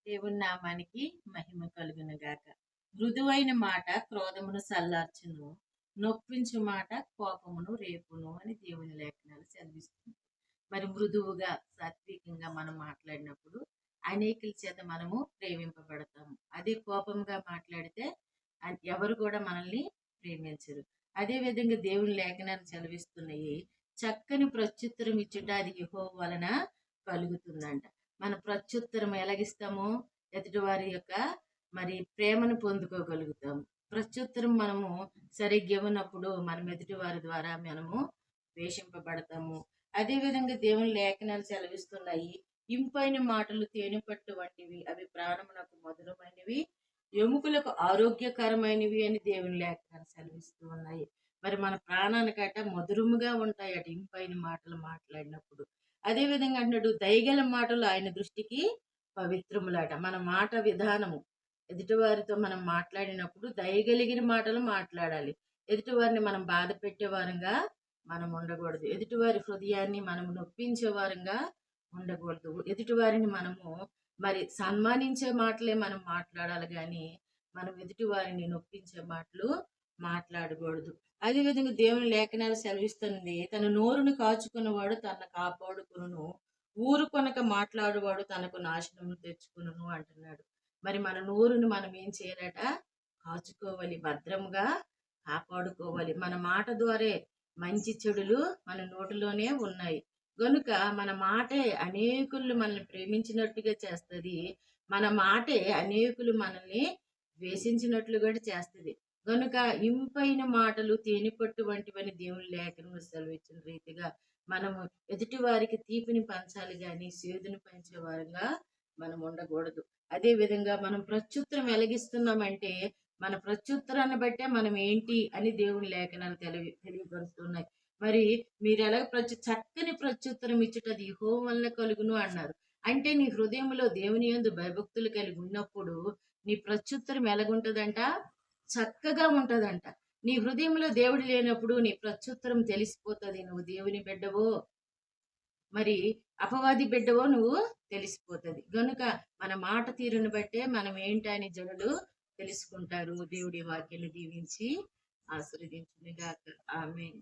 దేవుని నామానికి మహిమ కలుగును గాక. మృదువైన మాట క్రోధమును సల్లార్చును, నొప్పించు మాట కోపమును రేపును అని దేవుని లేఖనాలు సెలవిస్తుంది. మరి మృదువుగా సాత్వికంగా మనం మాట్లాడినప్పుడు అనేకుల చేత మనము ప్రేమింపబడతాము. అదే కోపంగా మాట్లాడితే ఎవరు కూడా మనల్ని ప్రేమించరు. అదే విధంగా దేవుని లేఖనాలు సెలవిస్తున్నాయి, చక్కని ప్రత్యుత్తరం ఇచ్చుట అది యెహోవా వలన కలుగుతుందంట. మన ప్రత్యుత్తరం ఎలాగిస్తామో ఎదుటివారి యొక్క మరి ప్రేమను పొందుకోగలుగుతాము. ప్రత్యుత్తరం మనము సరిగ్గా ఇవ్వనప్పుడు మనం ఎదుటి వారి ద్వారా మనము ద్వేషింపబడతాము. అదేవిధంగా దేవుని లేఖనాలు సెలవిస్తున్నాయి, ఇంపైన మాటలు తేనె పట్టు వంటివి, అవి ప్రాణమునకు మధురమైనవి, ఎముకలకు ఆరోగ్యకరమైనవి అని దేవుని లేఖనాలు సెలవిస్తూ ఉన్నాయి. మరి మన ప్రాణానికట మధురముగా ఉంటాయి అటు ఇంపైన మాటలు మాట్లాడినప్పుడు. అదే విధంగా అంటున్నాడు, దయగల మాటలు ఆయన దృష్టికి పవిత్రములట. మన మాట విధానము ఎదుటివారితో మనం మాట్లాడినప్పుడు దయగలిగిన మాటలు మాట్లాడాలి. ఎదుటివారిని మనం బాధ పెట్టేవారంగా మనం ఉండకూడదు. ఎదుటివారి హృదయాన్ని మనం నొప్పించే వారంగా ఉండకూడదు. ఎదుటివారిని మనము మరి సన్మానించే మాటలే మనం మాట్లాడాలి, కానీ మనం ఎదుటివారిని నొప్పించే మాటలు మాట్లాడకూడదు. అదేవిధంగా దేవుని లేఖనాలు సెలవిస్తుంది, తన నోరును కాచుకున్నవాడు తన కాపాడుకును, ఊరు కొనక మాట్లాడువాడు తనకు నాశనము తెచ్చుకును అంటున్నాడు. మరి మన నోరును మనం ఏం చేయాలట? కాచుకోవాలి, భద్రంగా కాపాడుకోవాలి. మన మాట ద్వారే మంచి చెడులు మన నోటిలోనే ఉన్నాయి గనుక మన మాటే అనేకులు మనల్ని ప్రేమించినట్టుగా చేస్తుంది. మన మాటే అనేకులు మనల్ని ద్వేషించినట్లు కూడా చేస్తుంది. గనుక ఇంపైన మాటలు తేనెపట్టు వంటివని దేవుని లేఖను సెలవిచ్చిన రీతిగా మనము ఎదుటి వారికి తీపిని పంచాలి, కానీ సేదుని పంచే వారంగా మనం ఉండకూడదు. అదే విధంగా మనం ప్రత్యుత్తరం వెలిగిస్తున్నామంటే మన ప్రత్యుత్తరాన్ని బట్టే మనం ఏంటి అని దేవుని లేఖనాలు తెలియపరుస్తున్నాయి. మరి మీరు ఎలాగ చక్కని ప్రత్యుత్తరం ఇచ్చుటది యెహోవా వలన కలుగును అన్నారు. అంటే నీ హృదయంలో దేవుని యందు భయభక్తులు కలిగి ఉన్నప్పుడు నీ ప్రత్యుత్తరం ఎలాగుంటదంట? చక్కగా ఉంటదంట. నీ హృదయంలో దేవుడు లేనప్పుడు నీ ప్రత్యుత్తరం తెలిసిపోతుంది. నువ్వు దేవుని బిడ్డవో మరి అపవాది బిడ్డవో నువ్వు తెలిసిపోతుంది. గనుక మన మాట తీరును బట్టే మనం ఏంటని జనులు తెలుసుకుంటారు. దేవుడి వాక్యాన్ని దీవించి ఆశీర్వదించును గాక. ఆమేన్.